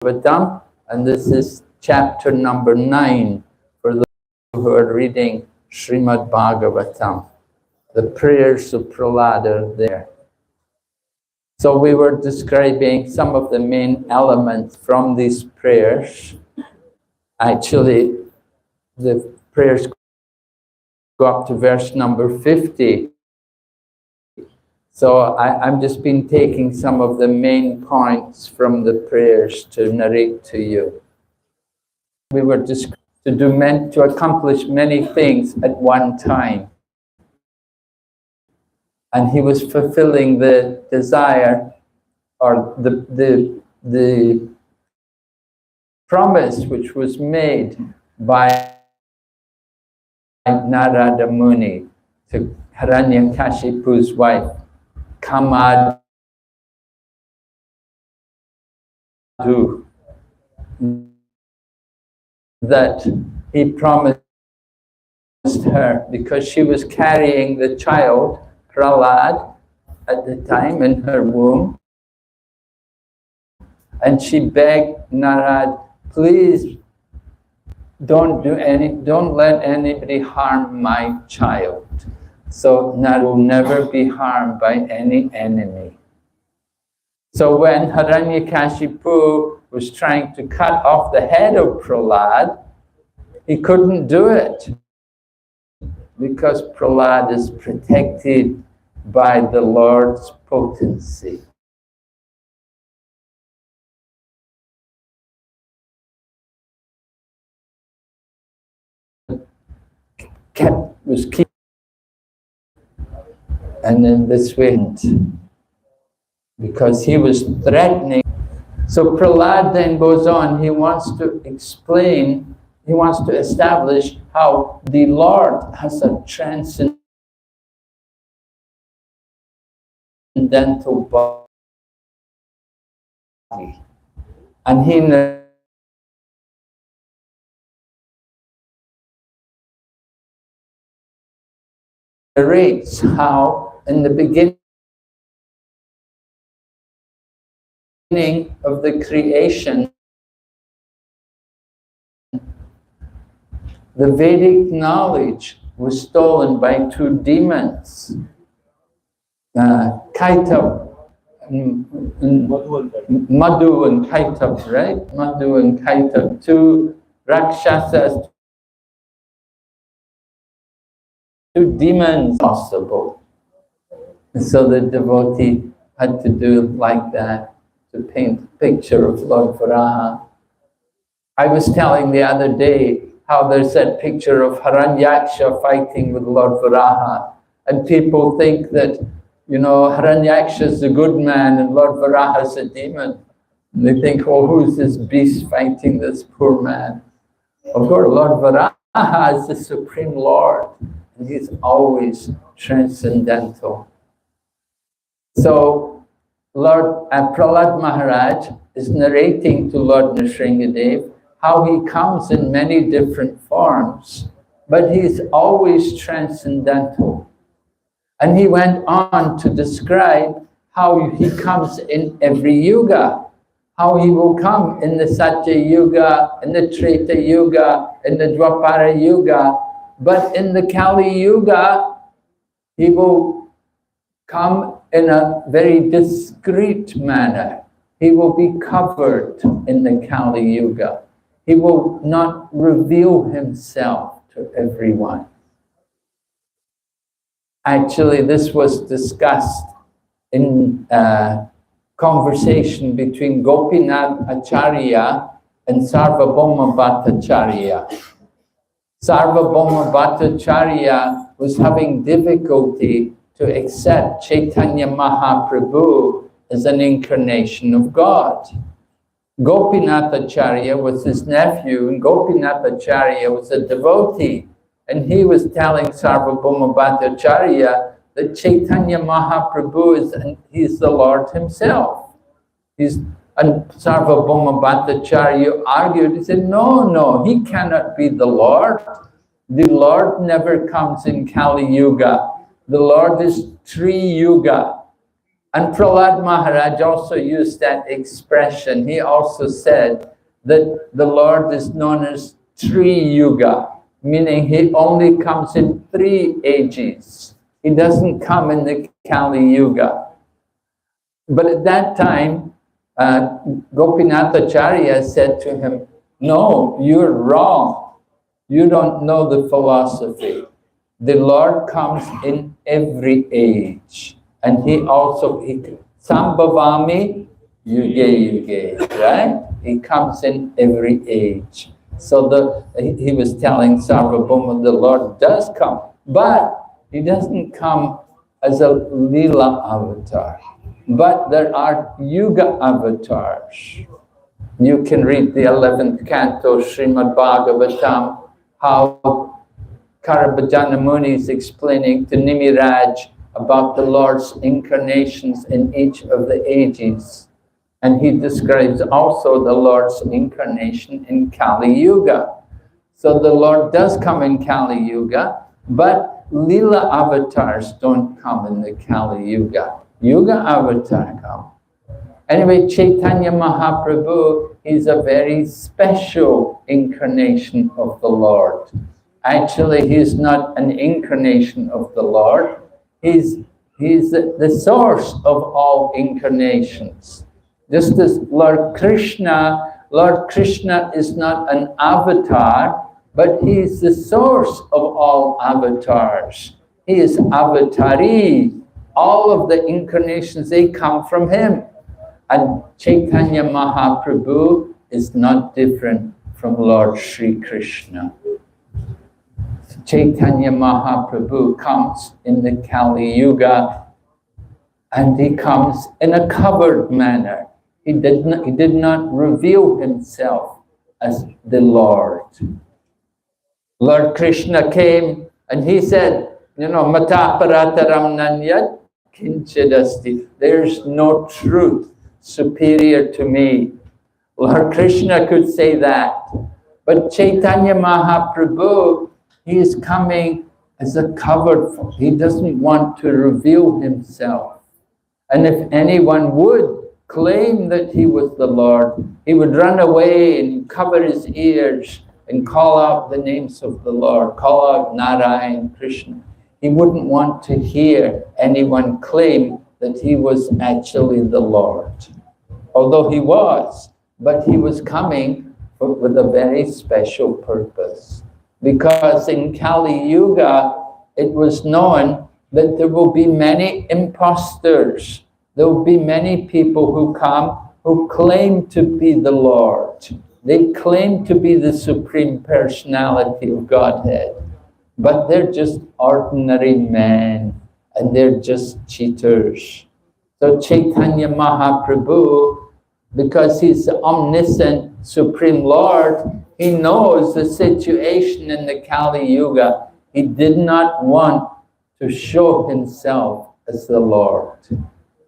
Bhagavatam, and this is chapter number 9 for those who are reading Srimad Bhagavatam. The prayers of Prahlad are there. So we were describing some of the main elements from these prayers. Actually, the prayers go up to verse number 50. So I'm just been taking some of the main points from the prayers to narrate to you. We were just to accomplish many things at one time. And he was fulfilling the desire or the promise which was made by Narada Muni to Hiranyakashipu's wife, Kamadu, that he promised her because she was carrying the child, Prahlad, at the time in her womb. And she begged Narad, please don't let anybody harm my child. So Narad will never be harmed by any enemy. So when Hiranyakashipu was trying to cut off the head of Prahlad, he couldn't do it because Prahlad is protected by the Lord's potency. And in this wind, because he was threatening. So Prahlad then goes on, he wants to explain, he wants to establish how the Lord has a transcendental body. And he narrates how in the beginning of the creation, the Vedic knowledge was stolen by two demons, Kaitab, Madhu and Kaitab, right? Madhu and Kaitab, two Rakshasas, two demons possible. And so the devotee had to do like that, to paint a picture of Lord Varaha. I was telling the other day how there's that picture of Hiranyaksha fighting with Lord Varaha, and people think that, you know, Hiranyaksha is a good man and Lord Varaha is a demon. And they think, oh, who's this beast fighting this poor man? Of course, Lord Varaha is the Supreme Lord, and he's always transcendental. So Lord Prahlad Maharaj is narrating to Lord Nrsingadev how he comes in many different forms, but he's always transcendental. And he went on to describe how he comes in every yuga, how he will come in the Satya Yuga, in the Treta Yuga, in the Dwapara Yuga, but in the Kali Yuga, he will come in a very discreet manner. He will be covered in the Kali Yuga. He will not reveal himself to everyone. Actually, this was discussed in a conversation between Gopinath Acharya and Sarvabhauma Bhattacharya. Sarvabhauma Bhattacharya was having difficulty to accept Chaitanya Mahaprabhu as an incarnation of God. Gopinath Acharya was his nephew, and Gopinath Acharya was a devotee. And he was telling Sarvabhauma Bhattacharya that Chaitanya Mahaprabhu he's the Lord himself. And Sarvabhauma Bhattacharya argued, he said, no, he cannot be the Lord. The Lord never comes in Kali Yuga. The Lord is Tri Yuga. And Prahlad Maharaj also used that expression. He also said that the Lord is known as Tri Yuga, meaning he only comes in 3 ages. He doesn't come in the Kali Yuga. But at that time, Gopinathacharya said to him, no, you're wrong. You don't know the philosophy. The Lord comes in every age. And he also, Sambhavami Yuge Yuge, right? He comes in every age. So he was telling Sarvabhauma, the Lord does come, but he doesn't come as a Leela avatar. But there are Yuga avatars. You can read the 11th canto, Srimad Bhagavatam, how Karabhajana Muni is explaining to Nimiraj about the Lord's incarnations in each of the ages. And he describes also the Lord's incarnation in Kali Yuga. So the Lord does come in Kali Yuga, but Leela avatars don't come in the Kali Yuga. Yuga avatar come. Anyway, Chaitanya Mahaprabhu is a very special incarnation of the Lord. Actually, he is not an incarnation of the Lord. He's the source of all incarnations. Just as Lord Krishna is not an avatar, but he is the source of all avatars. He is avatari. All of the incarnations, they come from him. And Chaitanya Mahaprabhu is not different from Lord Sri Krishna. Chaitanya Mahaprabhu comes in the Kali Yuga, and he comes in a covered manner. He did not reveal himself as the Lord. Lord Krishna came and he said, Mata parataram nanyat kinchidasti. There's no truth superior to me. Lord Krishna could say that. But Chaitanya Mahaprabhu, he is coming as a covered form. He doesn't want to reveal himself. And if anyone would claim that he was the Lord, he would run away and cover his ears and call out the names of the Lord, call out Narayan, Krishna. He wouldn't want to hear anyone claim that he was actually the Lord. Although he was, but he was coming with a very special purpose. Because in Kali Yuga, it was known that there will be many imposters. There will be many people who come who claim to be the Lord. They claim to be the Supreme Personality of Godhead, but they're just ordinary men, and they're just cheaters. So Chaitanya Mahaprabhu, because he's the omniscient Supreme Lord, he knows the situation in the Kali Yuga. He did not want to show himself as the Lord.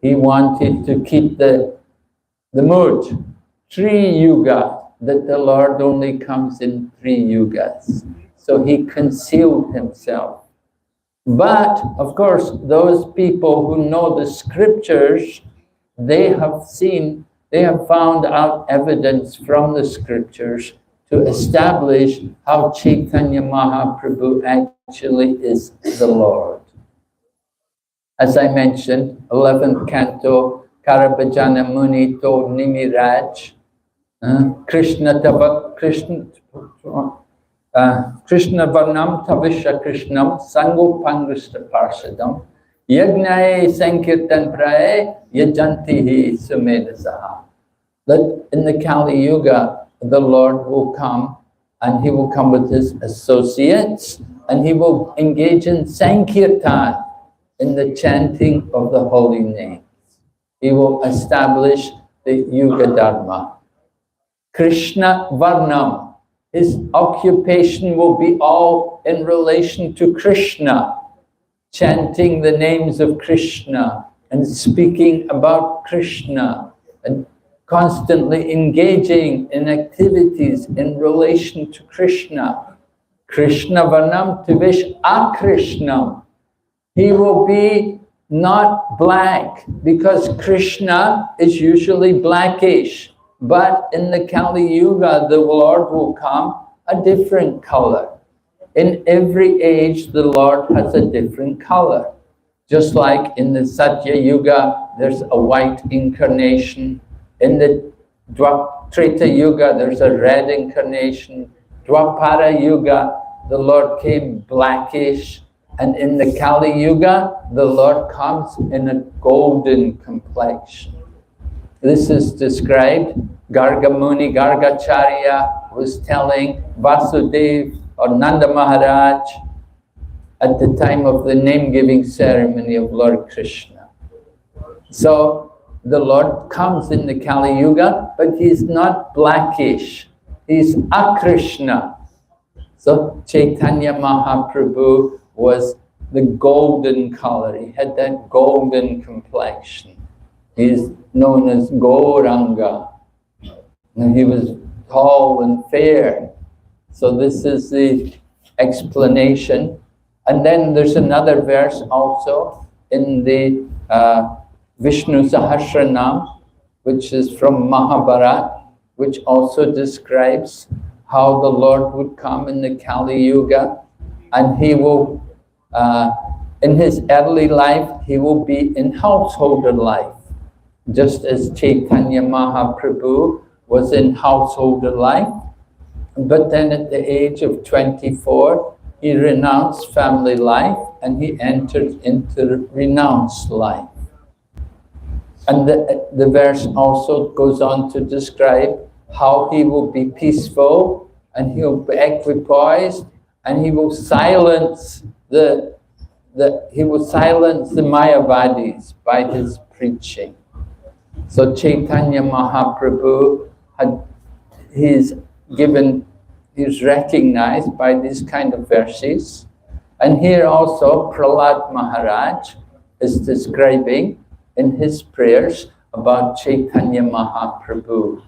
He wanted to keep the mood, Tri Yuga, that the Lord only comes in 3 yugas. So he concealed himself. But, of course, those people who know the scriptures, they have found out evidence from the scriptures to establish how Chaitanya Mahaprabhu actually is the Lord. As I mentioned, 11th canto, Karabhajana Muni told Nimiraj, Krishna Varnam Tavisha Krishnam Sango Pangrista Parshadam Yagnae Sankirtan Prae Yajantihi Sumedasaha. That in the Kali Yuga, the Lord will come, and he will come with his associates, and he will engage in Sankirtan, in the chanting of the holy names. He will establish the Yuga Dharma. Krishna Varnam, his occupation will be all in relation to Krishna, chanting the names of Krishna and speaking about Krishna and constantly engaging in activities in relation to Krishna. Krishna Varnam Tivish Akrishnam. He will be not black, because Krishna is usually blackish. But in the Kali Yuga, the Lord will come a different color. In every age, the Lord has a different color. Just like in the Satya Yuga, there's a white incarnation. In the Treta Yuga, there's a red incarnation. Dwapara Yuga, the Lord came blackish. And in the Kali Yuga, the Lord comes in a golden complexion. This is described. Garga Muni, Gargacharya was telling Vasudeva or Nanda Maharaj at the time of the name-giving ceremony of Lord Krishna. So the Lord comes in the Kali Yuga, but he's not blackish. He's Akrishna. So Chaitanya Mahaprabhu was the golden color. He had that golden complexion. He's known as Gauranga. And he was tall and fair. So this is the explanation. And then there's another verse also in the Vishnu Sahasranam, which is from Mahabharata, which also describes how the Lord would come in the Kali Yuga, and he will, in his early life, he will be in householder life, just as Chaitanya Mahaprabhu was in householder life. But then at the age of 24, he renounced family life and he entered into renounced life. And the verse also goes on to describe how he will be peaceful and he'll be equipoised and he will silence the Mayavadis by his preaching. So Chaitanya Mahaprabhu he's recognized by these kind of verses. And here also Prahlad Maharaj is describing in his prayers about Chaitanya Mahaprabhu,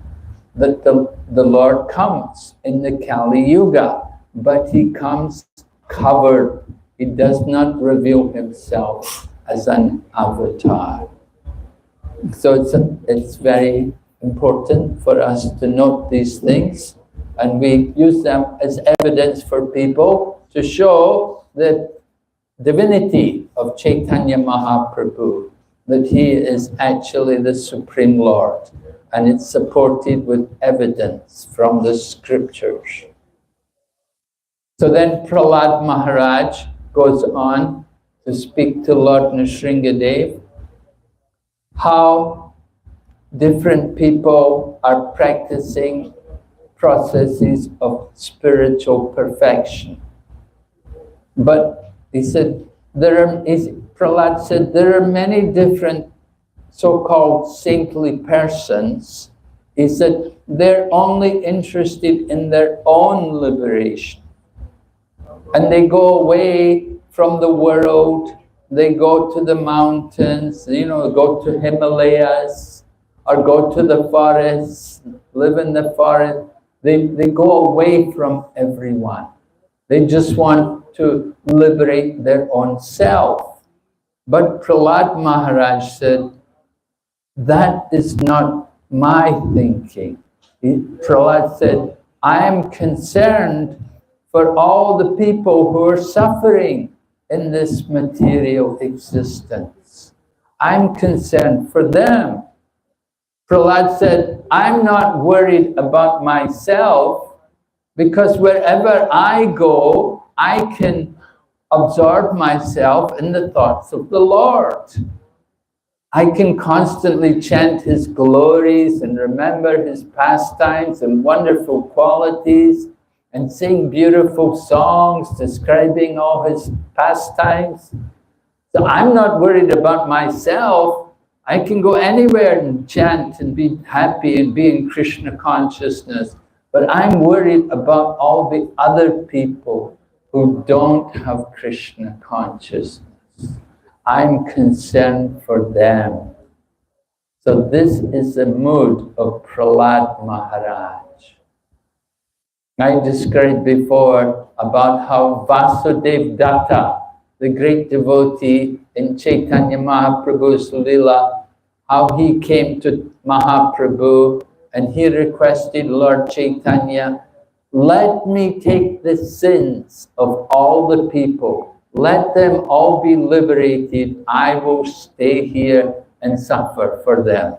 that the Lord comes in the Kali Yuga, but he comes covered. He does not reveal himself as an avatar. So it's very important for us to note these things, and we use them as evidence for people to show the divinity of Chaitanya Mahaprabhu, that he is actually the Supreme Lord, and it's supported with evidence from the scriptures. So then Prahlad Maharaj goes on to speak to Lord Nrsingadev how different people are practicing processes of spiritual perfection. But he said, Prahlad said, there are many different so-called saintly persons. He said, they're only interested in their own liberation. And they go away from the world, they go to the mountains, go to Himalayas, or go to the forests, live in the forest. They go away from everyone. They just want to liberate their own self. But Prahlad Maharaj said, that is not my thinking. Prahlad said, I am concerned for all the people who are suffering in this material existence. I'm concerned for them. Prahlad said, I'm not worried about myself, because wherever I go, I can absorb myself in the thoughts of the Lord. I can constantly chant his glories and remember his pastimes and wonderful qualities and sing beautiful songs describing all his pastimes. So I'm not worried about myself. I can go anywhere and chant and be happy and be in Krishna consciousness. But I'm worried about all the other people who don't have Krishna consciousness. I'm concerned for them. So this is the mood of Prahlad Maharaj. I described before about how Vasudeva Datta, the great devotee, in Chaitanya Mahaprabhu's Lila, how he came to Mahaprabhu and he requested Lord Chaitanya, let me take the sins of all the people. Let them all be liberated. I will stay here and suffer for them.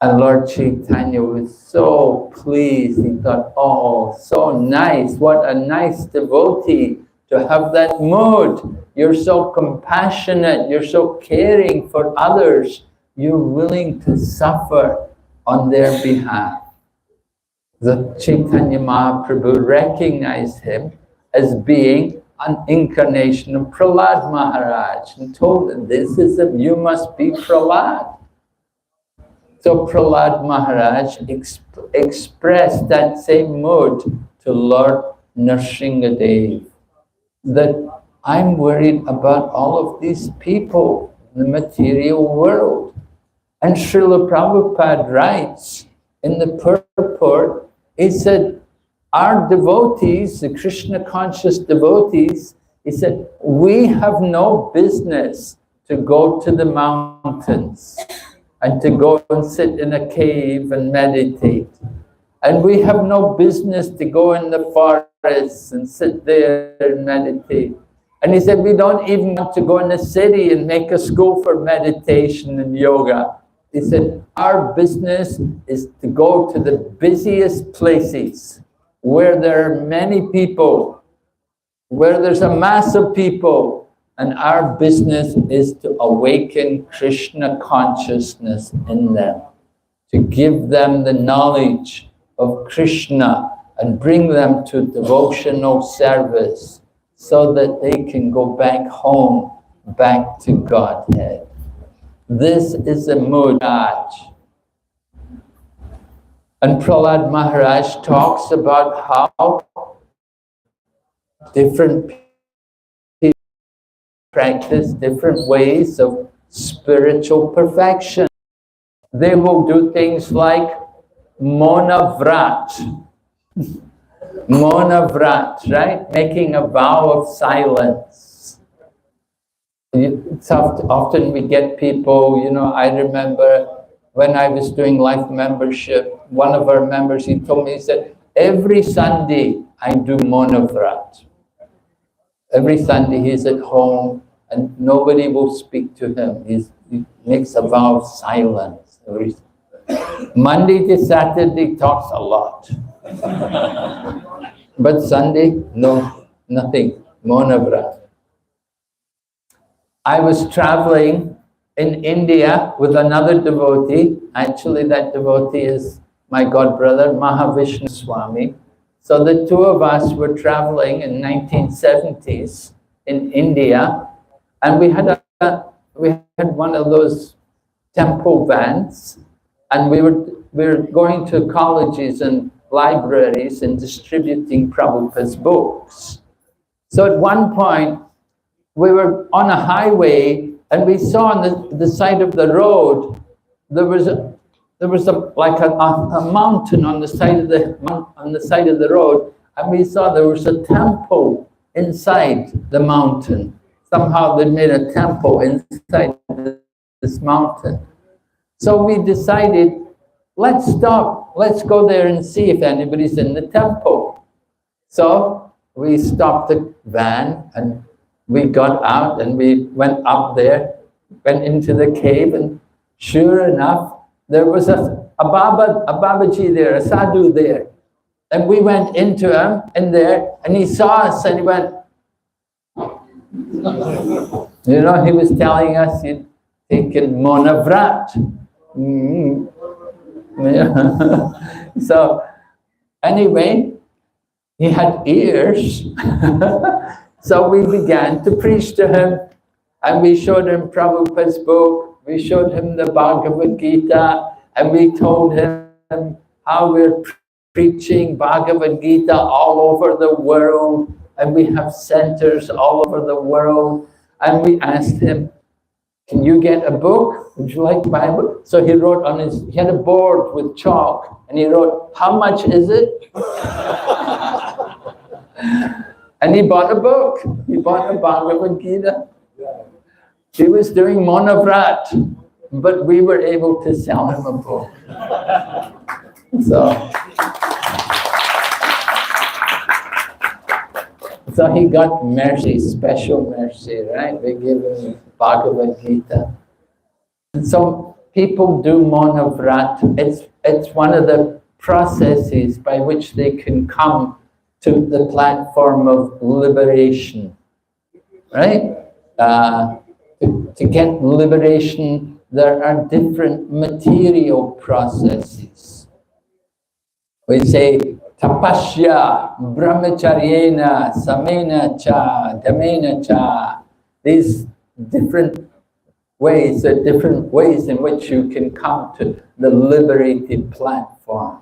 And Lord Chaitanya was so pleased. He thought, oh, so nice. What a nice devotee to have that mood. You're so compassionate. You're so caring for others. You're willing to suffer on their behalf. The Chaitanya Mahaprabhu recognized him as being an incarnation of Prahlad Maharaj and told him, you must be Prahlad. So Prahlad Maharaj expressed that same mood to Lord Narasimha, that I'm worried about all of these people in the material world. And Srila Prabhupada writes in the purport, he said, our devotees, the Krishna conscious devotees, he said, we have no business to go to the mountains and to go and sit in a cave and meditate. And we have no business to go in the forests and sit there and meditate. And he said, we don't even want to go in the city and make a school for meditation and yoga. He said, our business is to go to the busiest places where there are many people, where there's a mass of people, and our business is to awaken Krishna consciousness in them, to give them the knowledge of Krishna and bring them to devotional service so that they can go back home, back to Godhead. This is the Maharaj. And Prahlad Maharaj talks about how different people practice different ways of spiritual perfection. They will do things like Monavrat. Monavrat, right? Making a vow of silence. It's often we get people, I remember when I was doing life membership, one of our members, he told me, he said, every Sunday I do Monavrat. Every Sunday he's at home and nobody will speak to him. He makes a vow of silence. Monday to Saturday talks a lot. But Sunday, no, nothing, Monavrat. I was traveling in India with another devotee. Actually, that devotee is my godbrother, Mahavishnu Swami. So the two of us were traveling in 1970s in India, and we had one of those temple vans, and we were going to colleges and libraries and distributing Prabhupada's books. So at one point, we were on a highway and we saw on the side of the road, there was like a mountain on the side of the road, and we saw there was a temple inside the mountain. Somehow they made a temple inside this mountain. So we decided, let's stop, let's go there and see if anybody's in the temple. So we stopped the van and we got out and we went up there, went into the cave, and sure enough, there was a Babaji there, a sadhu there. And we went into him in there, and he saw us and he went, he was telling us he'd taken Monavrat. So anyway, he had ears. So we began to preach to him, and we showed him Prabhupada's book, we showed him the Bhagavad Gita, and we told him how we're preaching Bhagavad Gita all over the world, and we have centers all over the world. And we asked him, can you get a book? Would you like to buy a book? So he wrote he had a board with chalk, and he wrote, how much is it? And he bought a book. He bought a Bhagavad Gita. He was doing Monavrat, but we were able to sell him a book. So he got mercy, special mercy, right? We give him Bhagavad Gita. And so people do Monavrat. It's one of the processes by which they can come to the platform of liberation, right? To get liberation, there are different material processes. We say, tapasya, brahmacharyena, samena cha, dhamena cha. These different ways, are different ways in which you can come to the liberated platform.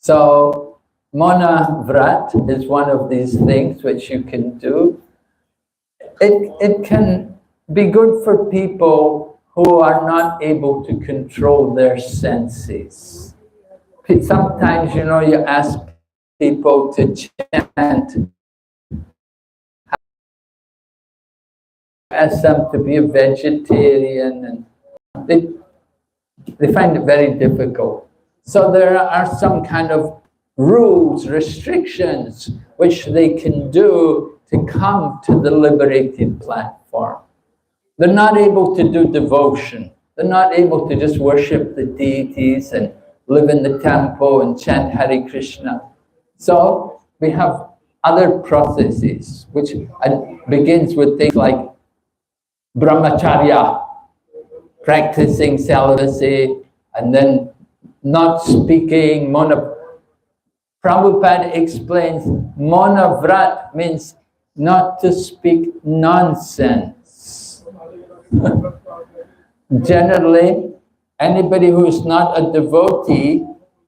So, Monavrat is one of these things which you can do. It can be good for people who are not able to control their senses. Sometimes, you know, you ask people to chant, ask them to be a vegetarian, and they find it very difficult. So there are some kind of rules, restrictions, which they can do to come to the liberated platform. They're not able to do devotion. They're not able to just worship the deities and live in the temple and chant Hare Krishna. So we have other processes, which begins with things like brahmacharya, practicing celibacy, and then not speaking. Prabhupada explains Monavrat means not to speak nonsense. Generally, anybody who is not a devotee,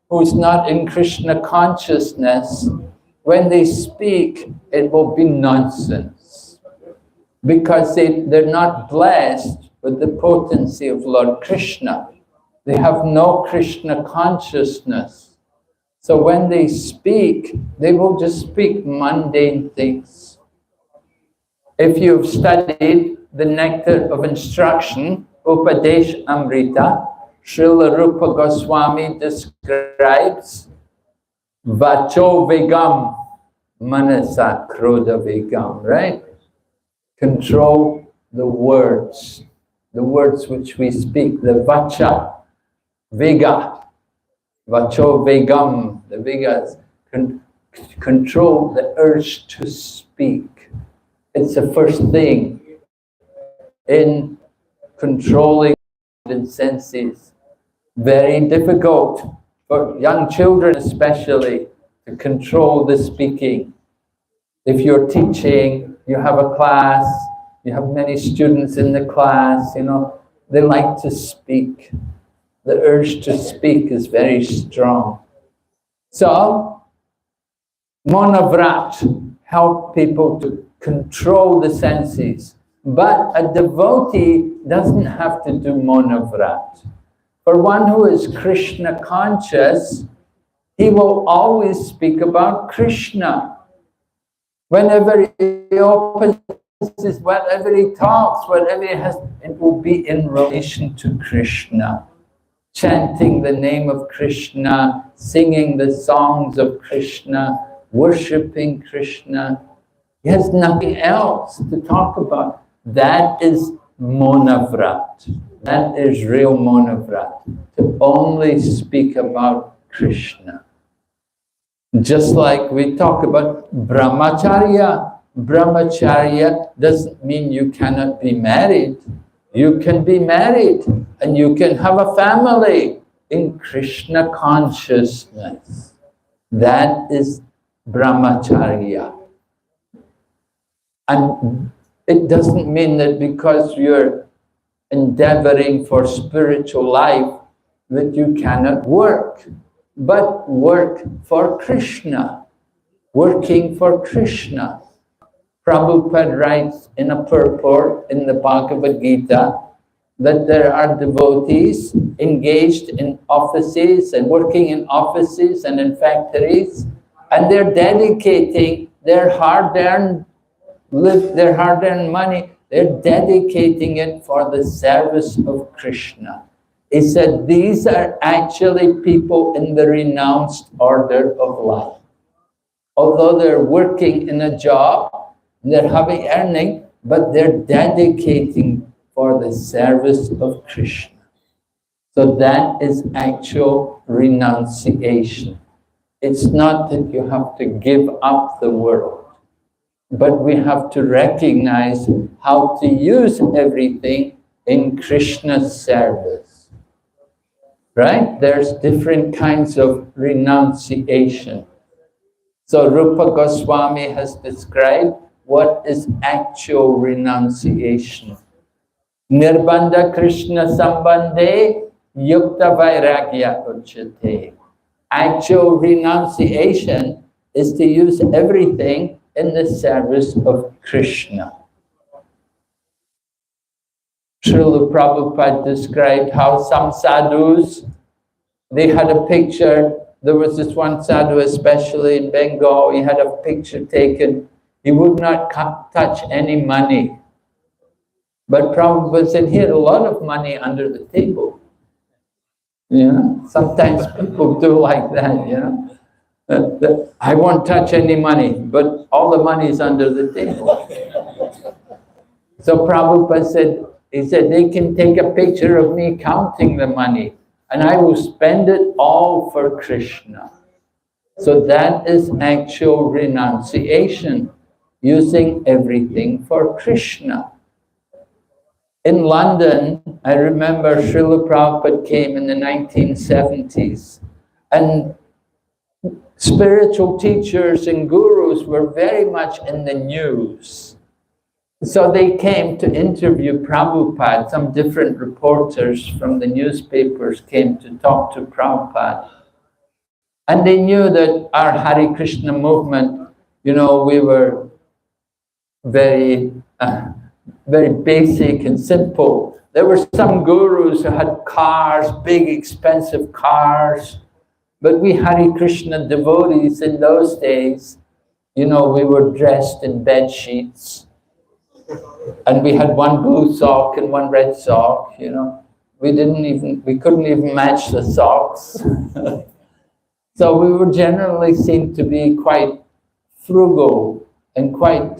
who is not in Krishna consciousness, when they speak, it will be nonsense. Because they're not blessed with the potency of Lord Krishna. They have no Krishna consciousness. So when they speak, they will just speak mundane things. If you've studied the Nectar of Instruction, Upadesh Amrita, Srila Rupa Goswami describes Vacho Vegam, Manasa Krodha Vegam, right? Control the words which we speak, the Vacha, Vega, Vacho Vegam, the Vegas, control the urge to speak. It's the first thing in controlling the senses. Very difficult for young children especially to control the speaking. If you're teaching, you have a class, you have many students in the class, you know, they like to speak. The urge to speak is very strong. So, Monavrat help people to control the senses. But a devotee doesn't have to do Monavrat. For one who is Krishna conscious, he will always speak about Krishna. Whenever he opens his, whatever he talks, whatever he has, it will be in relation to Krishna. Chanting the name of Krishna, singing the songs of Krishna, worshipping Krishna. He has nothing else to talk about. That is Monavrat. That is real Monavrat. To only speak about Krishna. Just like we talk about Brahmacharya. Brahmacharya doesn't mean you cannot be married. You can be married and you can have a family in Krishna consciousness. That is Brahmacharya. And it doesn't mean that because you're endeavoring for spiritual life that you cannot work, but work for Krishna, working for Krishna. Prabhupada writes in a purport in the Bhagavad Gita that there are devotees engaged in offices and working in offices and in factories, and they're dedicating their hard-earned money They're dedicating it for the service of Krishna. He said these are actually people in the renounced order of life. Although they're working in a job, they're having earning, but they're dedicating for the service of Krishna. So that is actual renunciation. It's not that you have to give up the world, but we have to recognize how to use everything in Krishna's service. Right? There's different kinds of renunciation. So Rupa Goswami has described what is actual renunciation. Nirbandha Krishna Sambandhe Yukta Vairagya Uchate. Actual renunciation is to use everything in the service of Krishna. Srila Prabhupada described how some sadhus, they had a picture. There was this one sadhu, especially in Bengal, he had a picture taken. He would not touch any money. But Prabhupada said he had a lot of money under the table. You know, sometimes people do like that, you know. I won't touch any money, but all the money is under the table. So Prabhupada said, he said, they can take a picture of me counting the money and I will spend it all for Krishna. So that is actual renunciation, using everything for Krishna. In London, I remember Srila Prabhupada came in the 1970s, and spiritual teachers and gurus were very much in the news. So they came to interview Prabhupada. Some different reporters from the newspapers came to talk to Prabhupada. And they knew that our Hare Krishna movement, you know, we were very basic and simple. There were some gurus who had cars, big expensive cars, but we Hare Krishna devotees in those days, you know, we were dressed in bed sheets, and we had one blue sock and one red sock, you know. We couldn't even match the socks. So we were generally seen to be quite frugal and quite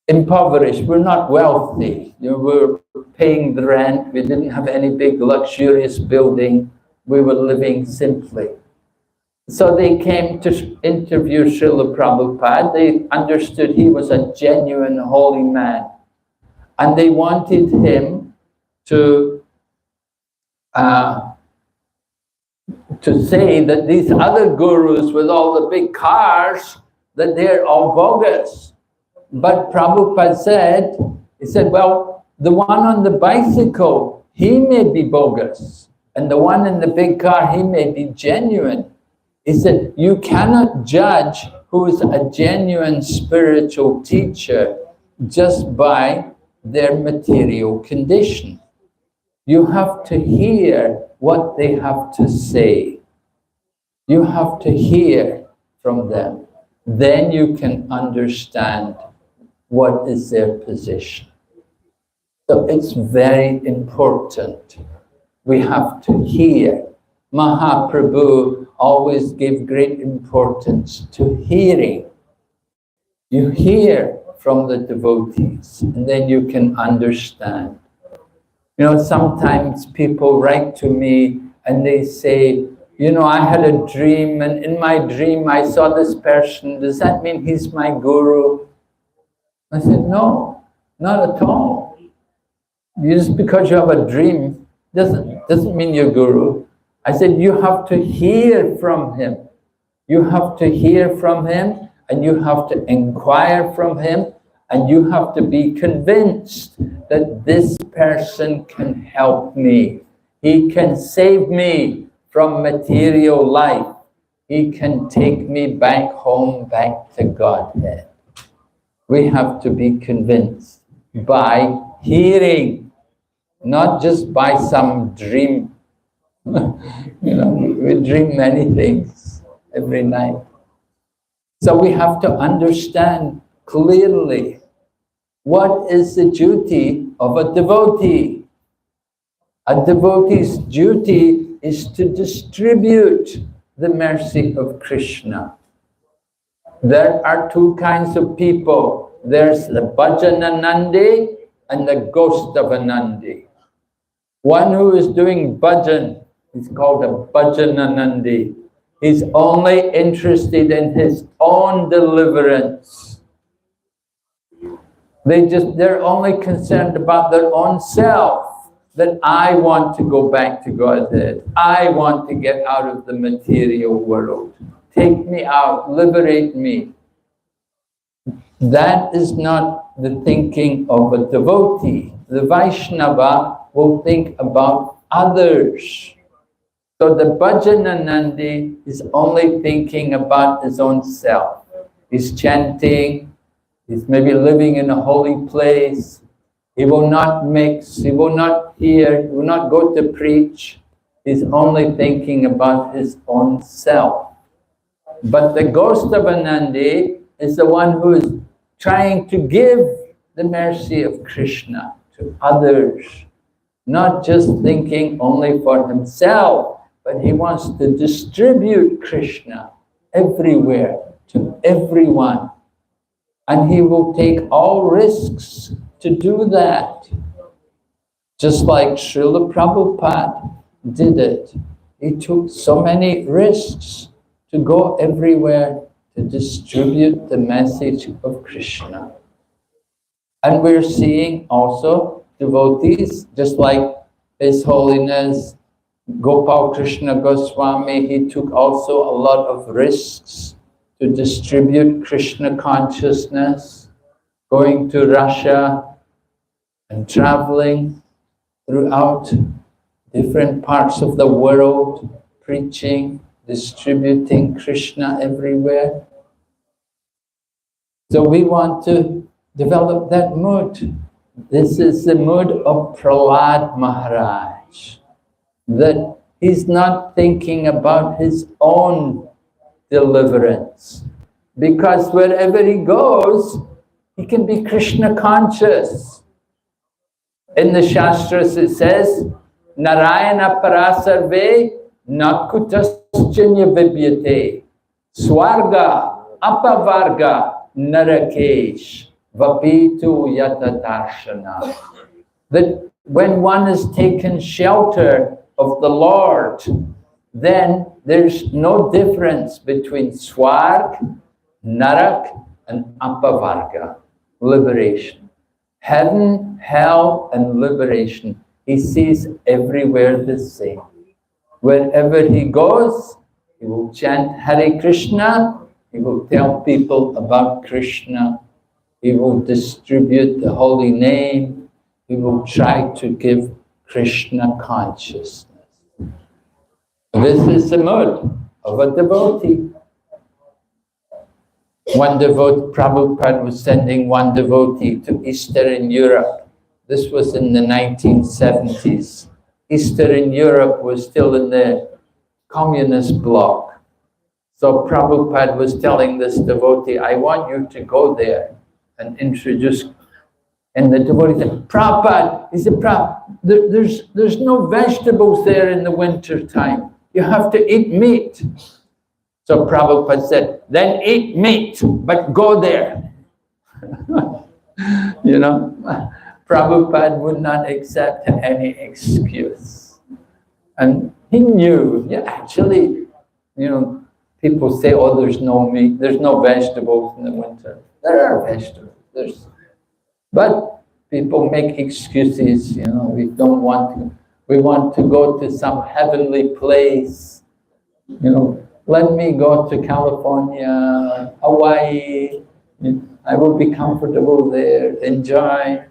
impoverished. We're not wealthy. You know, we were paying the rent. We didn't have any big luxurious building. We were living simply. So they came to interview Srila Prabhupada. They understood he was a genuine holy man. And they wanted him to say that these other gurus with all the big cars, that they're all bogus. But Prabhupada said, he said, well, the one on the bicycle, he may be bogus. And the one in the big car, he may be genuine. He said, you cannot judge who is a genuine spiritual teacher just by their material condition. You have to hear what they have to say. You have to hear from them. Then you can understand what is their position. So it's very important. We have to hear. Mahaprabhu always gave great importance to hearing. You hear from the devotees, and then you can understand. You know, sometimes people write to me and they say, you know, I had a dream, and in my dream I saw this person. Does that mean he's my guru? I said, no, not at all. Just because you have a dream doesn't mean you're guru. I said, you have to hear from him. You have to hear from him, and you have to inquire from him, and you have to be convinced that this person can help me. He can save me from material life. He can take me back home, back to Godhead. We have to be convinced by hearing, not just by some dream. You know, we dream many things every night. So we have to understand clearly What is the duty of a devotee? A devotee's duty is to distribute the mercy of Krishna. There are two kinds of people. There's the Bhajananandi and the Ghostavanandi. One who is doing bhajan is called a Bhajananandi. He's only interested in his own deliverance. They're only concerned about their own self. That I want to go back to Godhead. I want to get out of the material world. Take me out, liberate me. That is not the thinking of a devotee. The Vaishnava will think about others. So the Bhajananandi is only thinking about his own self. He's chanting, he's maybe living in a holy place. He will not mix, he will not hear, he will not go to preach. He's only thinking about his own self. But the Ghostavanandi is the one who is trying to give the mercy of Krishna to others. Not just thinking only for himself, but he wants to distribute Krishna everywhere, to everyone. And he will take all risks to do that. Just like Srila Prabhupada did it. He took so many risks to go everywhere to distribute the message of Krishna. And we're seeing also devotees, just like His Holiness Gopal Krishna Goswami, he took also a lot of risks to distribute Krishna consciousness, going to Russia and traveling throughout different parts of the world, preaching, distributing Krishna everywhere. So we want to develop that mood. This is the mood of Prahlad Maharaj, that he's not thinking about his own deliverance, because wherever he goes, he can be Krishna conscious. In the Shastras it says, Narayana parasarve nakutaschinya vibyate swarga apavarga narakesh vapitu yatadarshana. That when one has taken shelter of the Lord, then there's no difference between swarg, narak, and apavarga, liberation. Heaven, hell, and liberation. He sees everywhere the same. Wherever he goes, he will chant Hare Krishna, he will tell people about Krishna, he will distribute the holy name, he will try to give Krishna consciousness. This is the mood of a devotee. One devotee, Prabhupada was sending one devotee to Eastern Europe. This was in the 1970s. Eastern Europe was still in the communist bloc. So Prabhupada was telling this devotee, I want you to go there and introduce. And the devotee said, Prabhupada, he said, Prabhupada, there's no vegetables there in the winter time. You have to eat meat. So Prabhupada said, then eat meat, but go there. You know, Prabhupada would not accept any excuse. And he knew, yeah, actually, you know, people say, oh, there's no meat, there's no vegetables in the winter. There are vegetables. But people make excuses, you know, we want to go to some heavenly place, you know, let me go to California, Hawaii, I will be comfortable there, enjoy.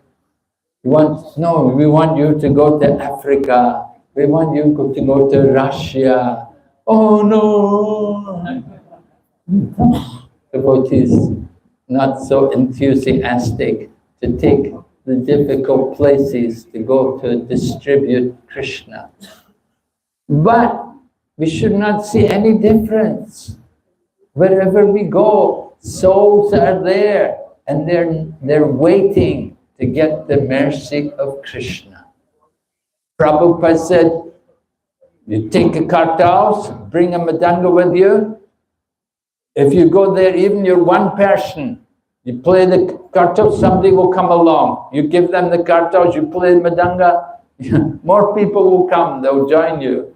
We want you to go to Africa, we want you to go to Russia. Oh no! Devotees not so enthusiastic to take the difficult places to go to distribute Krishna. But we should not see any difference. Wherever we go, souls are there and they're waiting to get the mercy of Krishna. Prabhupada said, you take a kartals, bring a madanga with you. If you go there, even you're one person, you play the kartals, somebody will come along. You give them the kartals, you play the madanga, more people will come, they'll join you.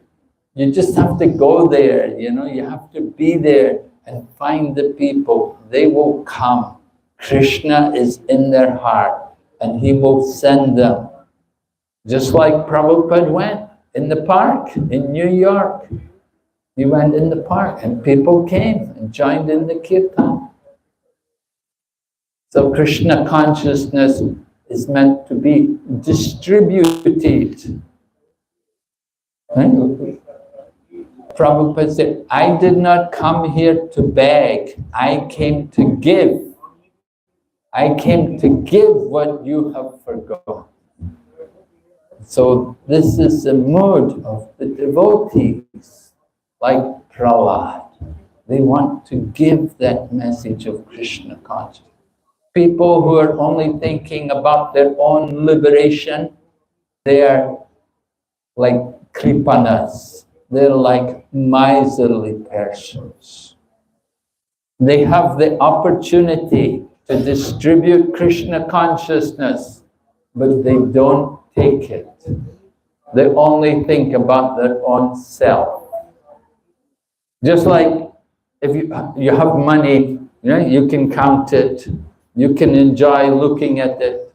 You just have to go there, you know, you have to be there and find the people. They will come. Krishna is in their heart and he will send them. Just like Prabhupada went in the park in New York. He went in the park and people came and joined in the kirtan. So Krishna consciousness is meant to be distributed. Right? Prabhupada said, I did not come here to beg, I came to give. I came to give what you have forgotten. So this is the mood of the devotees, like Prahlad. They want to give that message of Krishna consciousness. People who are only thinking about their own liberation, they are like kripanas. They're like miserly persons. They have the opportunity to distribute Krishna consciousness, but they don't take it. They only think about their own self. Just like if you have money, you know, you can count it, you can enjoy looking at it,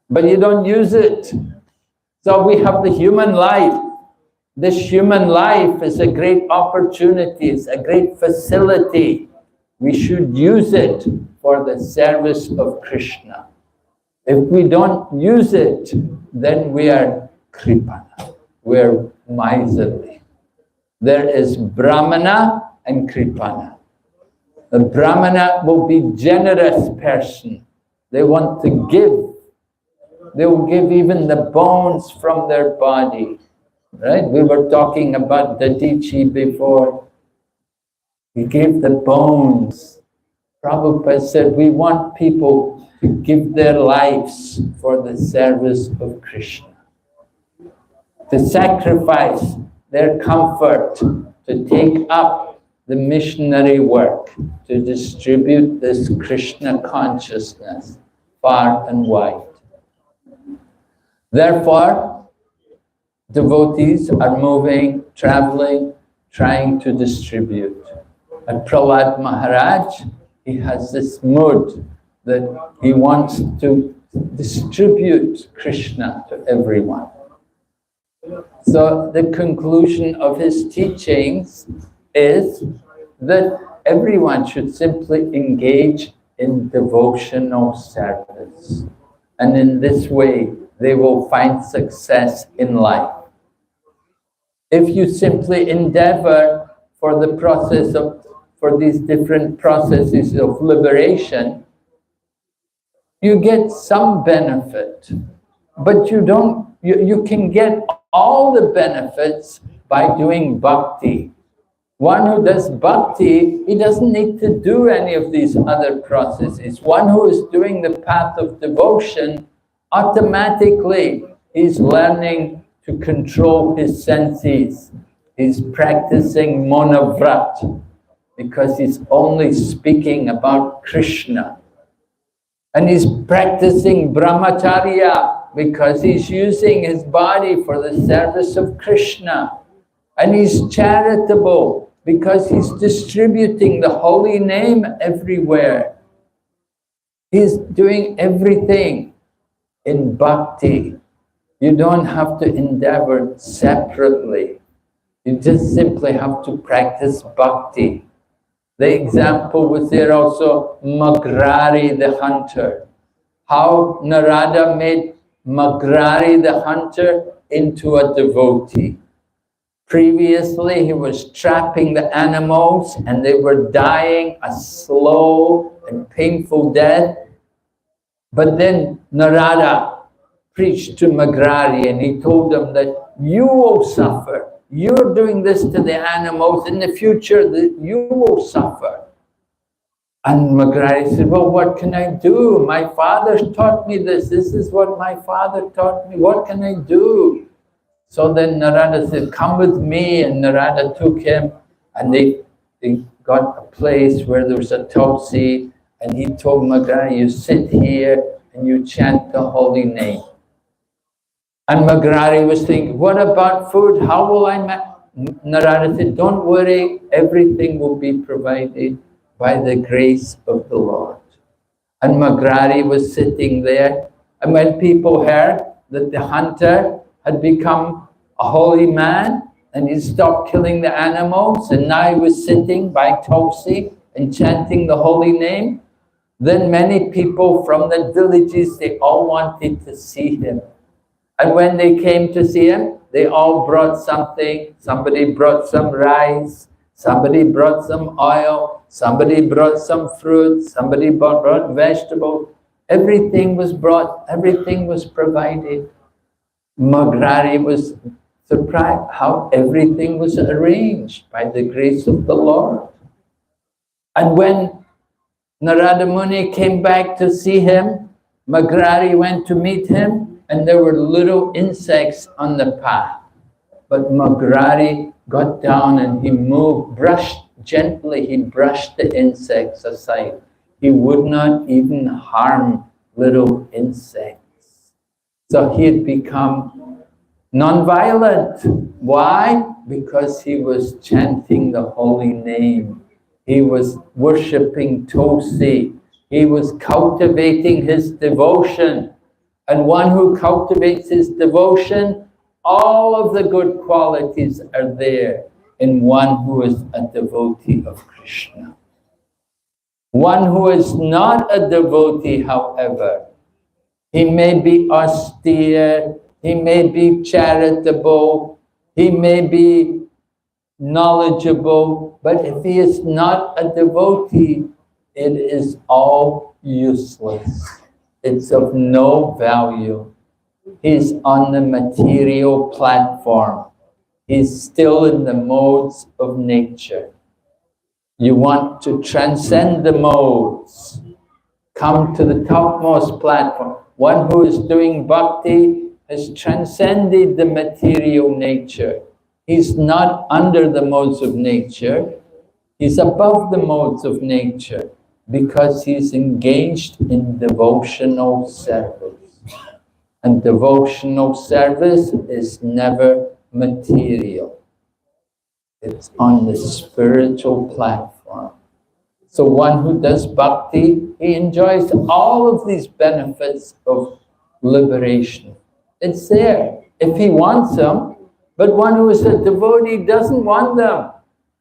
but you don't use it. So we have the human life. This human life is a great opportunity, it's a great facility. We should use it for the service of Krishna. If we don't use it, then we are kripana, we are miserly. There is Brahmana and Kripana. The Brahmana will be generous person. They want to give. They will give even the bones from their body. Right? We were talking about Dadichi before. He gave the bones. Prabhupada said, we want people to give their lives for the service of Krishna. To sacrifice their comfort, to take up the missionary work, to distribute this Krishna consciousness far and wide. Therefore, devotees are moving, traveling, trying to distribute. And Prahlad Maharaj, he has this mood that he wants to distribute Krishna to everyone. So the conclusion of his teachings is that everyone should simply engage in devotional service. And in this way, they will find success in life. If you simply endeavor for the process of, for these different processes of liberation, you get some benefit, but you can get all the benefits by doing bhakti. One who does bhakti, he doesn't need to do any of these other processes. One who is doing the path of devotion, automatically he's learning to control his senses. He's practicing monavrat because he's only speaking about Krishna. And he's practicing brahmacharya because he's using his body for the service of Krishna. And he's charitable because he's distributing the holy name everywhere. He's doing everything in bhakti. You don't have to endeavor separately. You just simply have to practice bhakti. The example was there also, Magrari the hunter. How Narada made Magrari the hunter into a devotee. Previously, he was trapping the animals and they were dying a slow and painful death. But then Narada preached to Magrari and he told them that you will suffer. You're doing this to the animals. In the future, you will suffer. And Maharaj said, well, what can I do? My father taught me this. This is what my father taught me. What can I do? So then Narada said, come with me. And Narada took him, and they got a place where there was a tulsi. And he told Maharaj, you sit here and you chant the holy name. And Maharaj was thinking, what about food? How will I Narada said, don't worry, everything will be provided by the grace of the Lord. And Maharaj was sitting there, and when people heard that the hunter had become a holy man, and he stopped killing the animals, and now he was sitting by Tulsi and chanting the holy name, then many people from the villages, they all wanted to see him. And when they came to see him, they all brought something. Somebody brought some rice, somebody brought some oil, somebody brought some fruit, somebody brought vegetables. Everything was brought, everything was provided. Maharaj was surprised how everything was arranged by the grace of the Lord. And when Narada Muni came back to see him, Maharaj went to meet him, and there were little insects on the path. But Maharaj got down and he moved, gently he brushed the insects aside. He would not even harm little insects. So he had become non-violent. Why? Because he was chanting the holy name. He was worshipping Tulsi. He was cultivating his devotion. And one who cultivates his devotion, all of the good qualities are there in one who is a devotee of Krishna. One who is not a devotee, however, he may be austere, he may be charitable, he may be knowledgeable, but if he is not a devotee, it is all useless. It's of no value. He's on the material platform. He's still in the modes of nature. You want to transcend the modes. Come to the topmost platform. One who is doing bhakti has transcended the material nature. He's not under the modes of nature. He's above the modes of nature, because he's engaged in devotional service. And devotional service is never material. It's on the spiritual platform. So one who does bhakti, he enjoys all of these benefits of liberation. It's there, if he wants them. But one who is a devotee doesn't want them.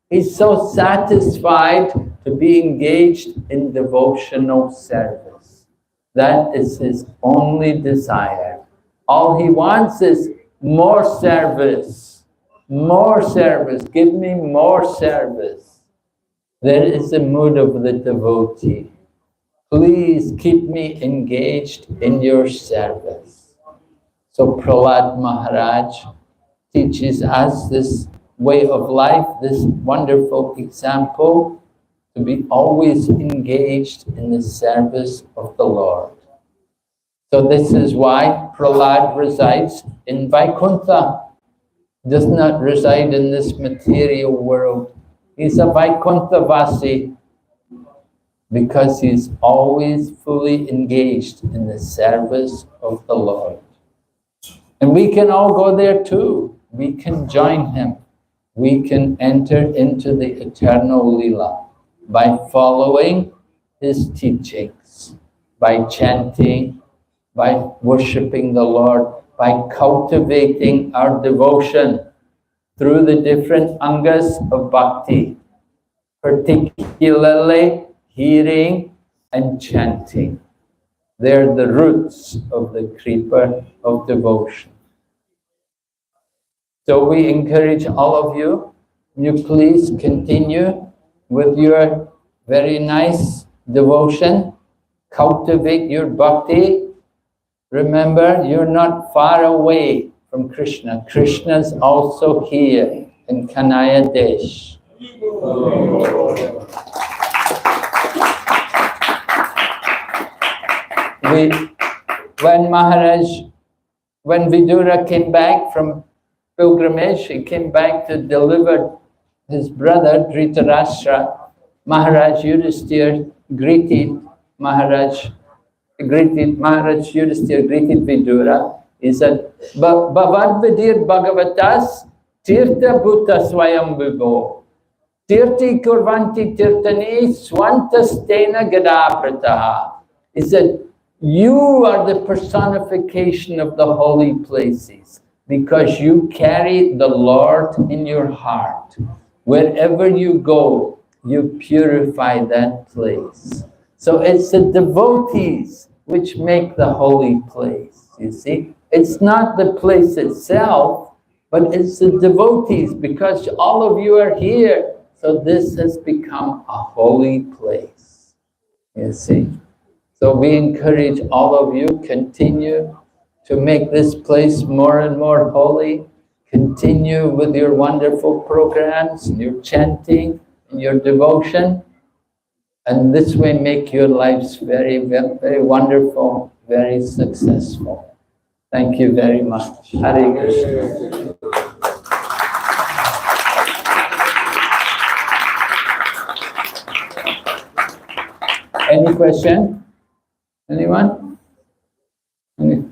He's so satisfied to be engaged in devotional service. That is his only desire. All he wants is more service. More service. Give me more service. That is the mood of the devotee. Please keep me engaged in your service. So Prahlad Maharaj teaches us this way of life, this wonderful example, to be always engaged in the service of the Lord. So this is why Prahlad resides in Vaikuntha, does not reside in this material world. He's a Vaikuntha Vasi because he's always fully engaged in the service of the Lord. And we can all go there too. We can join him. We can enter into the eternal Leela by following his teachings, by chanting, by worshipping the Lord, by cultivating our devotion through the different angas of bhakti, particularly hearing and chanting. They're the roots of the creeper of devotion. So we encourage all of you, please continue with your very nice devotion, cultivate your bhakti. Remember, you're not far away from Krishna. Krishna's also here in Kanaya Desh. we, when Maharaj, when Vidura came back from pilgrimage, he came back to deliver his brother Dhritarashtra. Maharaj Yudhisthira greeted Maharaj, Maharaj Yudhisthira greeted Vidura. He said, Bhavad Vidir Bhagavatas Tirtha Bhuta Swayam Vibho Tirti Kurvanti Tirtani Swantastena Gadaprataha. He said, you are the personification of the holy places because you carry the Lord in your heart. Wherever you go, you purify that place. So it's the devotees which make the holy place, you see. It's not the place itself, but it's the devotees, because all of you are here. So this has become a holy place, you see. So we encourage all of you, continue to make this place more and more holy. Continue with your wonderful programs, your chanting, and your devotion. And this way make your lives very, very, very wonderful, very successful. Thank you very much. Hare Krishna. Any question? Anyone? Any?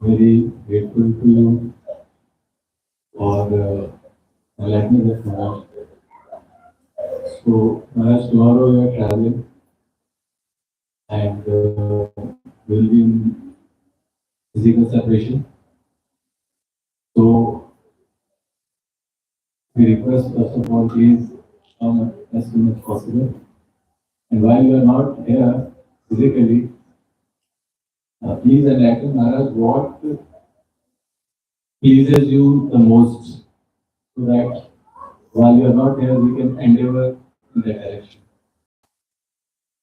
Very grateful to you for enlightening us, Maharaj. So, Maharaj, tomorrow you are traveling and will be in physical separation. So, we request first of all, please come as soon as possible. And while you are not here physically, please enlighten Maharaj what pleases you the most, so that while you are not here, we can endeavor in that direction.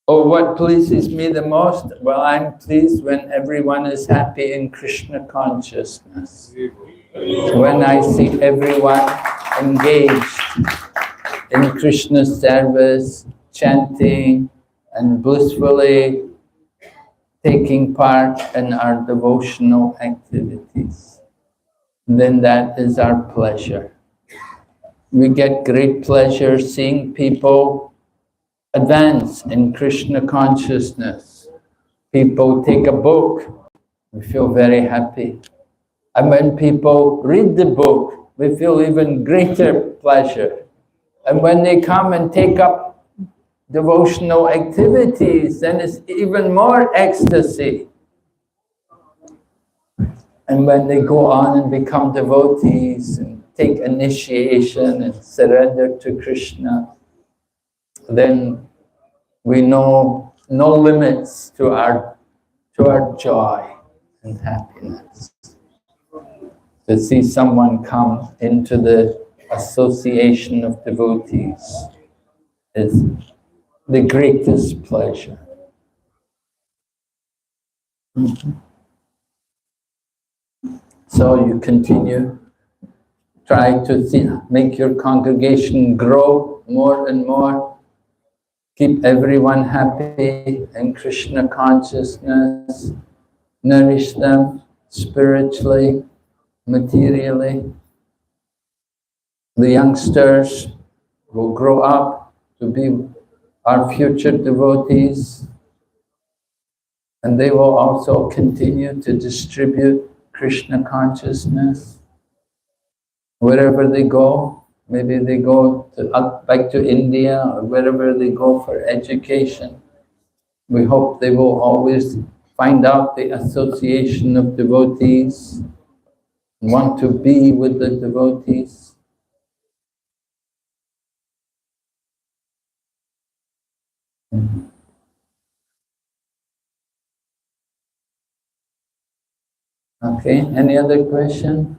Oh, what pleases me the most? Well, I'm pleased when everyone is happy in Krishna consciousness. When I see everyone engaged in Krishna service, chanting, and blissfully taking part in our devotional activities, then that is our pleasure. We get great pleasure seeing people advance in Krishna consciousness. People take a book, we feel very happy. And when people read the book, we feel even greater pleasure. And when they come and take up devotional activities, then it's even more ecstasy. And when they go on and become devotees and take initiation and surrender to Krishna, then we know no limits to our joy and happiness. To see someone come into the association of devotees is the greatest pleasure. So you continue, try to make your congregation grow more and more, keep everyone happy in Krishna consciousness, nourish them spiritually, materially. The youngsters will grow up to be our future devotees, and they will also continue to distribute Krishna consciousness. Wherever they go, maybe they go back to India or wherever they go for education, we hope they will always find out the association of devotees, want to be with the devotees. Okay, any other question?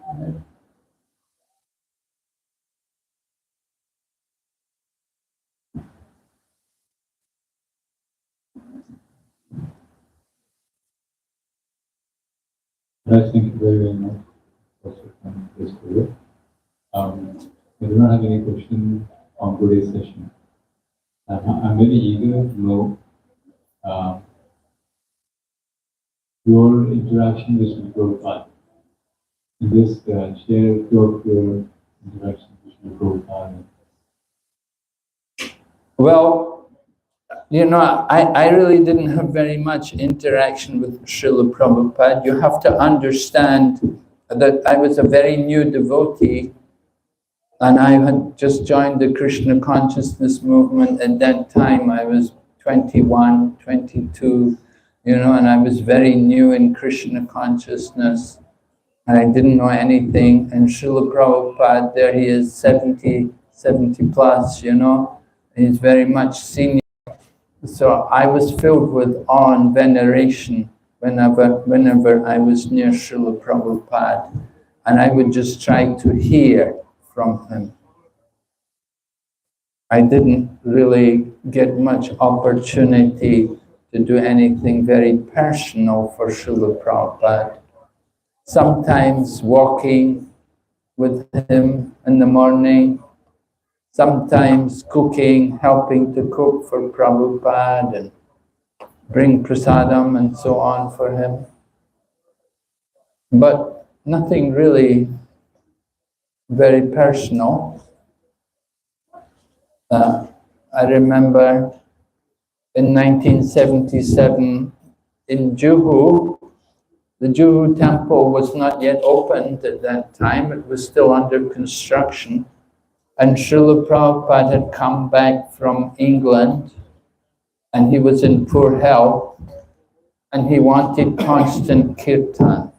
Maharaj, thank you very, very much for this video. We do not have any questions on today's session. I'm very eager to know your interaction with Sri Prabhupada. Just share your interaction with Sri Prabhupada. Well, you know, I really didn't have very much interaction with Srila Prabhupada. You have to understand that I was a very new devotee, and I had just joined the Krishna consciousness movement. At that time, I was 21, 22, you know, and I was very new in Krishna consciousness, and I didn't know anything. And Srila Prabhupada, there he is, 70 plus, you know, he's very much senior. So I was filled with awe and veneration whenever I was near Srila Prabhupada, and I would just try to hear from him. I didn't really get much opportunity to do anything very personal for Srila Prabhupada. Sometimes walking with him in the morning, sometimes cooking, helping to cook for Prabhupada and bring prasadam and so on for him. But nothing really very personal. I remember in 1977 in Juhu, the Juhu temple was not yet opened at that time, it was still under construction. And Srila Prabhupada had come back from England, and he was in poor health, and he wanted constant kirtan.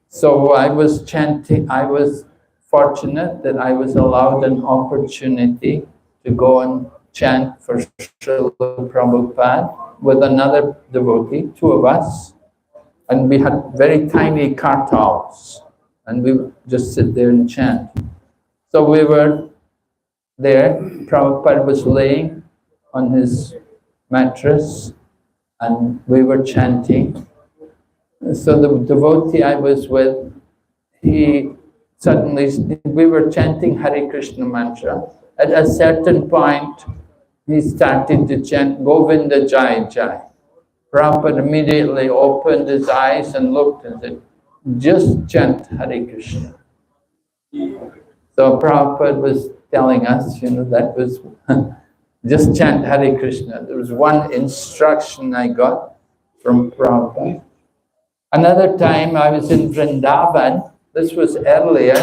So I was chanting, I was fortunate that I was allowed an opportunity to go and chant for Srila Prabhupada with another devotee, two of us, and we had very tiny kartals, and we would just sit there and chant. So we were there, Prabhupada was laying on his mattress, and we were chanting. So the devotee I was with, he suddenly, we were chanting Hare Krishna mantra. At a certain point, he started to chant Govinda Jai Jai. Prabhupada immediately opened his eyes and looked and said, just chant Hare Krishna. So Prabhupada was telling us, you know, that was just chant Hare Krishna. There was one instruction I got from Prabhupada. Another time I was in Vrindavan, this was earlier,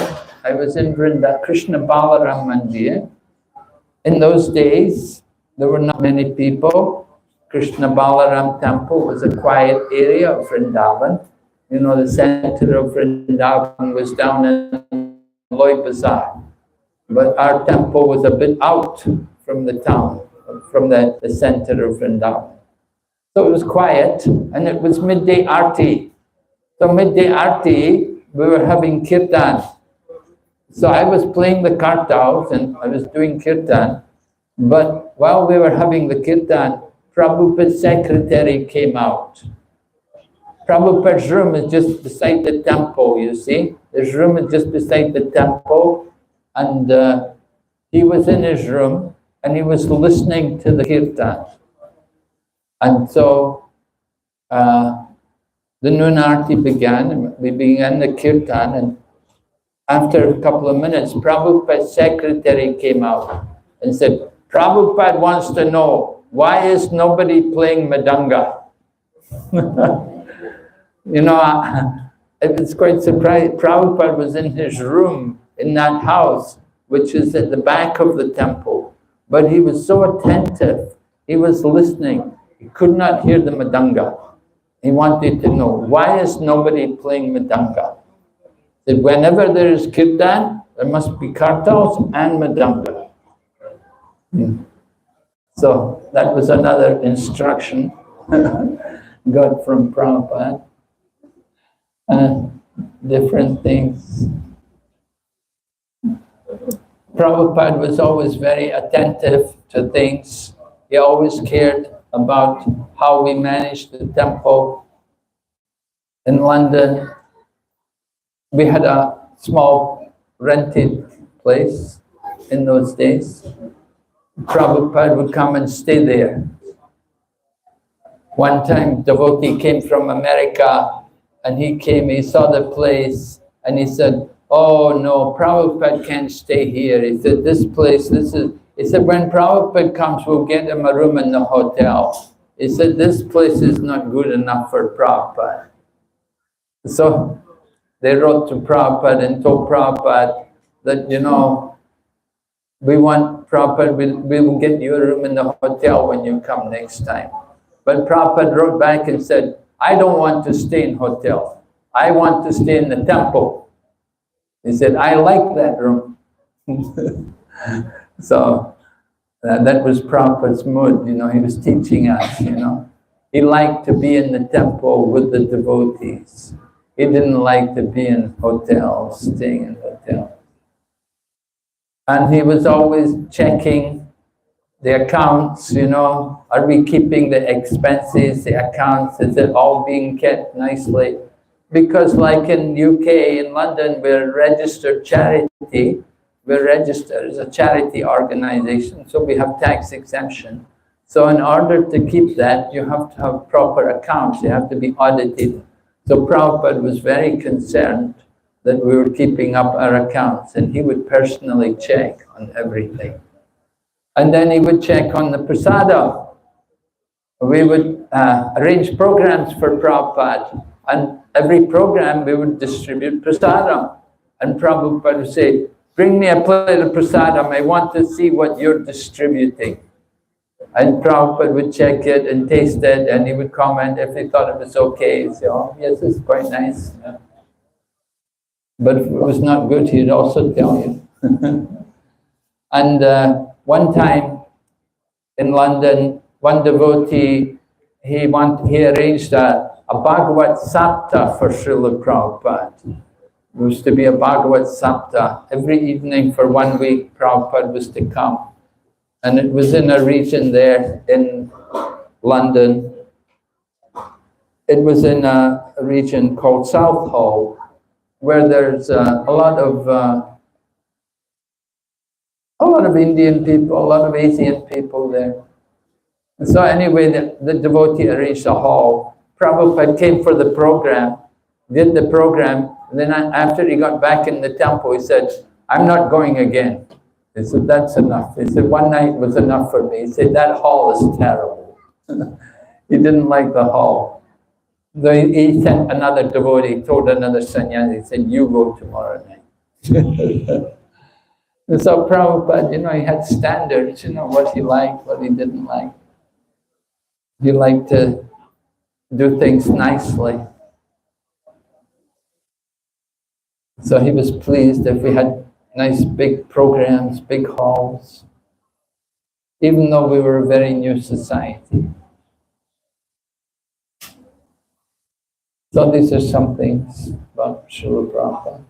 I was in Krishna Balaram Mandir. In those days, there were not many people. Krishna Balaram temple was a quiet area of Vrindavan. You know, the center of Vrindavan was down in Loi Bazaar. But our temple was a bit out from the town, from the center of Vrindavan. So it was quiet, and it was midday arti. So midday arti, we were having kirtan. So I was playing the kartals and I was doing kirtan. But while we were having the kirtan, Prabhupada's secretary came out. Prabhupada's room is just beside the temple, you see. His room is just beside the temple. And he was in his room and he was listening to the kirtan. And so the noon arti began, and we began the kirtan, and after a couple of minutes, Prabhupada's secretary came out and said, Prabhupada wants to know, why is nobody playing Madanga? You know, I was quite surprised. Prabhupada was in his room in that house, which is at the back of the temple. But he was so attentive, he was listening. He could not hear the Madanga. He wanted to know, why is nobody playing Madanga? That whenever there is kirtan, there must be kartals and Madanga. So that was another instruction got from Prabhupada. Different things. Prabhupada was always very attentive to things. He always cared about how we managed the temple. in London, we had a small rented place in those days. Prabhupada would come and stay there. One time, devotee came from America, and he saw the place, and he said, "Oh no, Prabhupada can't stay here." He said, he said, "When Prabhupada comes, we'll get him a room in the hotel." He said, "This place is not good enough for Prabhupada." So they wrote to Prabhupada and told Prabhupada that, we want Prabhupada, we will get you a room in the hotel when you come next time. But Prabhupada wrote back and said, "I don't want to stay in hotel. I want to stay in the temple." He said, "I like that room." So that was Prabhupada's mood, he was teaching us, He liked to be in the temple with the devotees. He didn't like to be in hotels, staying in hotels. And he was always checking the accounts, are we keeping the expenses, the accounts, is it all being kept nicely? Because like in UK, in London, we're registered charity, we're registered as a charity organization, so we have tax exemption. So in order to keep that, you have to have proper accounts, you have to be audited. So Prabhupada was very concerned that we were keeping up our accounts, and he would personally check on everything. And then he would check on the prasada. We would arrange programs for Prabhupada, and every program we would distribute prasadam. And Prabhupada would say, "Bring me a plate of prasadam, I want to see what you're distributing." And Prabhupada would check it and taste it, and he would comment if he thought it was okay. He'd say, "Oh, yes, it's quite nice." Yeah. But if it was not good, he'd also tell you. And one time in London, one devotee, he arranged a Bhagavad Sapta for Srila Prabhupada. There was to be a Bhagavad Sapta. Every evening for 1 week, Prabhupada was to come. And it was in a region there in London. It was in a region called Southall, where there's a lot of Indian people, a lot of Asian people there. And so anyway, the devotee arranged a hall. Prabhupada came for the program, did the program, and then after he got back in the temple, he said, "I'm not going again." He said, "That's enough." He said, "One night was enough for me." He said, "That hall is terrible." He didn't like the hall. So he sent another devotee, told another sannyasi, he said, "You go tomorrow night." And so Prabhupada, he had standards, what he liked, what he didn't like. He liked to do things nicely. So he was pleased if we had nice big programs, big halls, even though we were a very new society. So these are some things about Srila Prabhupada.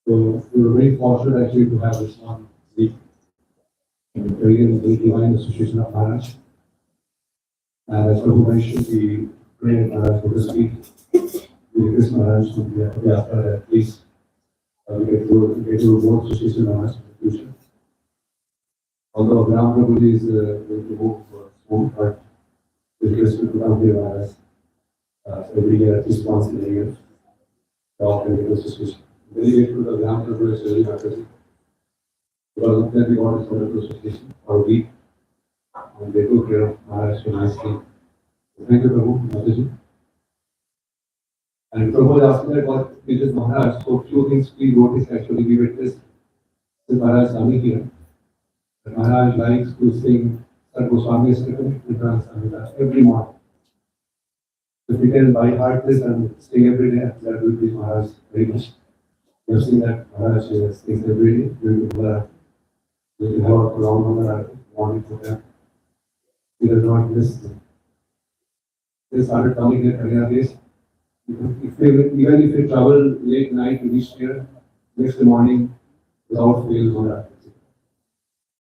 So we were very fortunate actually to have this one week in the very divine association of Maharaj. And as Prabhu mentioned, we prayed Maharaj for this week. We request Maharaj to be after that, please. We get to more association of Maharaj in the future. Although Ram Prabhuji is going to move home, but we request him to come here Maharaj every year, at least once in a year. The association. Very grateful to the Ram Prabhu is very happy. Because of that, we got this wonderful association for a week. And they took care of Maharaj so nicely. Thank you, Prabhu, Mataji. And Prabhu asked me that what is this Maharaj? So few things we noticed actually, we witnessed with Maharaj coming here. That Maharaj likes to sing Sar Goswami Samhita every morning. If we can by heart this and sing every day, that will be Maharaj very much. We have seen that Maharaj sings every day. We will have a long morning program. He does not miss they started coming here every days. Even if they travel late night to reach here, next morning, without fail,